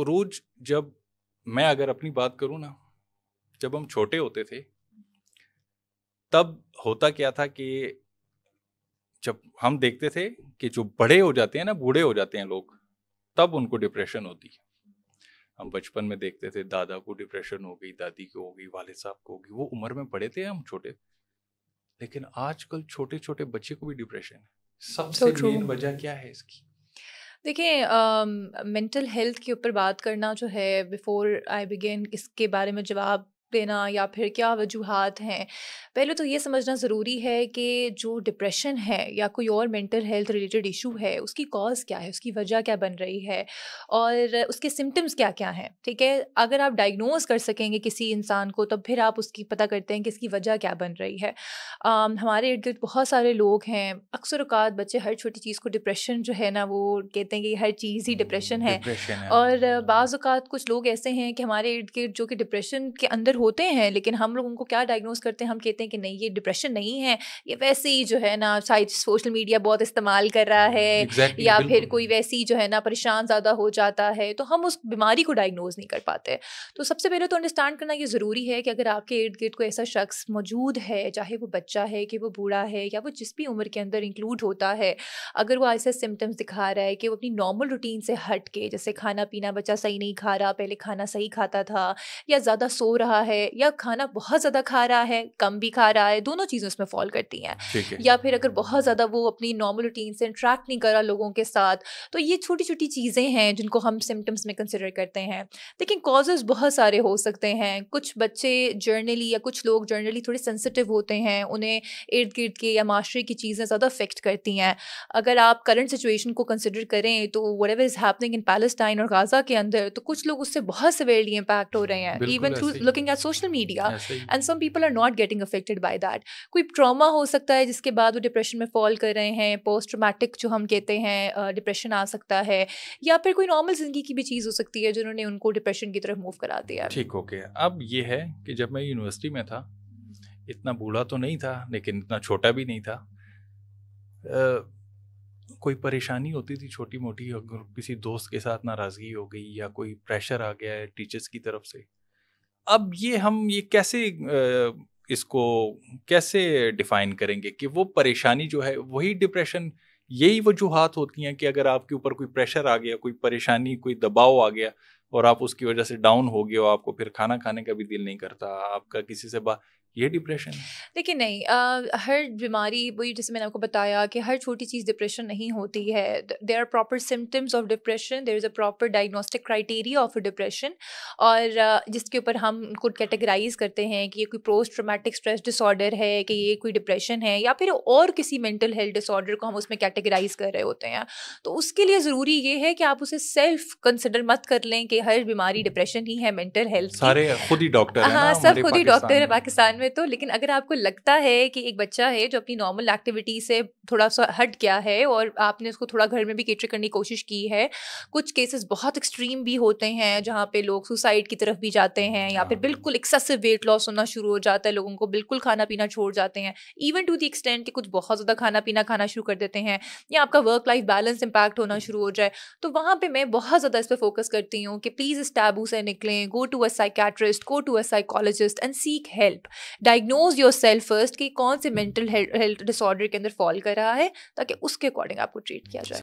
उरूज, जब मैं अगर अपनी बात करूं ना, जब हम छोटे होते थे तब होता क्या था कि जब हम देखते थे कि जो बड़े हो जाते हैं ना, बूढ़े हो जाते हैं लोग, तब उनको डिप्रेशन होती है। हम बचपन में देखते थे दादा को डिप्रेशन हो गई, दादी को हो गई, वालिद साहब को हो गई, वो उम्र में बड़े थे, हम छोटे। लेकिन आजकल छोटे छोटे बच्चे को भी डिप्रेशन है। सबसे मेन वजह क्या है इसकी? देखिए, मेंटल हेल्थ के ऊपर बात करना जो है, बिफोर आई बिगिन इसके बारे में जवाब देना या फिर क्या वजूहात हैं, पहले तो ये समझना ज़रूरी है कि जो डिप्रेशन है या कोई और मेंटल हेल्थ रिलेटेड इशू है, उसकी कॉज क्या है, उसकी वजह क्या बन रही है और उसके सिम्टम्स क्या क्या हैं। ठीक है, अगर आप डायग्नोज कर सकेंगे किसी इंसान को, तब फिर आप उसकी पता करते हैं कि इसकी वजह क्या बन रही है। हमारे इर्द गिर्द बहुत सारे लोग हैं, अक्सर औकात बच्चे हर छोटी चीज़ को डिप्रेशन जो है ना, वो कहते हैं कि हर चीज़ ही डिप्रेशन है। और बाज़ औकात कुछ लोग ऐसे हैं कि हमारे इर्द गिर्द जो कि डिप्रेशन के अंदर होते हैं, लेकिन हम लोग उनको क्या डायग्नोज करते हैं, हम कहते हैं कि नहीं, ये डिप्रेशन नहीं है, ये वैसे ही जो है ना शायद सोशल मीडिया बहुत इस्तेमाल कर रहा है, या फिर कोई वैसी जो है ना परेशान ज़्यादा हो जाता है, तो हम उस बीमारी को डायग्नोज नहीं कर पाते। तो सबसे पहले तो अंडरस्टैंड करना ये ज़रूरी है कि अगर आपके इर्द गिर्द कोई ऐसा शख्स मौजूद है, चाहे वो बच्चा है कि वो बूढ़ा है या वो जिस भी उम्र के अंदर इंक्लूड होता है, अगर वो ऐसे सिम्टम्स दिखा रहा है कि वो अपनी नॉर्मल रूटीन से हट के, जैसे खाना पीना बच्चा सही नहीं खा रहा, पहले खाना सही खाता था, या ज़्यादा सो रहा है, या खाना बहुत ज़्यादा खा रहा है, कम भी खा रहा है, दोनों चीज़ें उसमें फॉल करती हैं। या फिर अगर बहुत ज़्यादा वो अपनी नॉर्मल रूटीन से इंट्रैक्ट नहीं कर रहा लोगों के साथ, तो ये छोटी छोटी चीज़ें हैं जिनको हम सिम्टम्स में कंसिडर करते हैं। लेकिन कॉजेज़ बहुत सारे हो सकते हैं। कुछ बच्चे जर्नली या कुछ लोग जर्नली थोड़े सेंसिटिव होते हैं, उन्हें इर्द गिर्द के या माशरे की चीज़ें ज़्यादा अफेक्ट करती हैं। अगर आप करंट सिचुएशन को कंसिडर करें तो whatever is happening in Palestine और गाज़ा के अंदर, तो कुछ लोग उससे बहुत सिवियरली इम्पैक्ट हो रहे हैं, even through looking at social media, and some people are not getting affected by that. कोई ट्रॉमा हो सकता है जिसके बाद वो डिप्रेशन में फॉल कर रहे हैं, पोस्ट ट्रॉमेटिक जो हम कहते हैं डिप्रेशन आ सकता है, या फिर कोई नॉर्मल ज़िंदगी की भी चीज़ हो सकती है जिन्होंने उनको डिप्रेशन की तरफ मूव करा दिया। ठीक, ओके। अब ये है कि जब मैं यूनिवर्सिटी में था, इतना बूढ़ा तो नहीं था लेकिन इतना छोटा भी नहीं था, कोई परेशानी होती थी छोटी मोटी, अगर किसी दोस्त के साथ नाराज़गी हो गई या कोई प्रेशर आ गया है टीचर्स की तरफ से, अब ये कैसे इसको कैसे डिफाइन करेंगे कि वो परेशानी जो है वही डिप्रेशन, यही वजूहात होती हैं कि अगर आपके ऊपर कोई प्रेशर आ गया, कोई परेशानी, कोई दबाव आ गया और आप उसकी वजह से डाउन हो गए हो, आपको फिर खाना खाने का भी दिल नहीं करता, आपका किसी से ये डिप्रेशन है? देखिए नहीं, हर बीमारी, वही जैसे मैंने आपको बताया कि हर छोटी चीज़ डिप्रेशन नहीं होती है। There are proper symptoms of depression, there is a proper diagnostic criteria of depression, और जिसके ऊपर हम उनको कैटेगराइज करते हैं कि ये कोई पोस्ट ट्रॉमेटिक स्ट्रेस डिसऑर्डर है, कि ये कोई डिप्रेशन है, या फिर और किसी मेंटल हेल्थ डिसऑर्डर को हम उसमें कैटेगराइज कर रहे होते हैं। तो उसके लिए ज़रूरी ये है कि आप उसे सेल्फ कंसिडर मत कर लें कि हर बीमारी डिप्रेशन ही है मेंटल हेल्थ की। सारे खुद ही डॉक्टर हैं ना हाँ, सब हमारे खुद ही डॉक्टर है पाकिस्तान पाकिस्तान में तो। लेकिन अगर आपको लगता है कि एक बच्चा है जो अपनी नॉर्मल एक्टिविटी से थोड़ा सा हट गया है और आपने उसको थोड़ा घर में भी केटर करने की कोशिश की है, कुछ केसेस बहुत एक्सट्रीम भी होते हैं जहाँ पे लोग सुसाइड की तरफ भी जाते हैं, या फिर बिल्कुल एक्सेसिव वेट लॉस होना शुरू हो जाता है, लोगों को बिल्कुल खाना पीना छोड़ जाते हैं, इवन टू द एक्सटेंट कि कुछ बहुत ज़्यादा खाना पीना खाना शुरू कर देते हैं, या आपका वर्क लाइफ बैलेंस इंपैक्ट होना शुरू हो जाए, तो वहाँ पे मैं बहुत ज़्यादा इस पर फोकस करती हूँ कि प्लीज़ इस टैबू से निकलें, go to a psychiatrist, go to a psychologist and seek help. Diagnose yourself first कि कौन से मेंटल हेल्थ डिसऑर्डर के अंदर फॉल कर रहा है, ताकि उसके अकॉर्डिंग आपको ट्रीट किया जाए।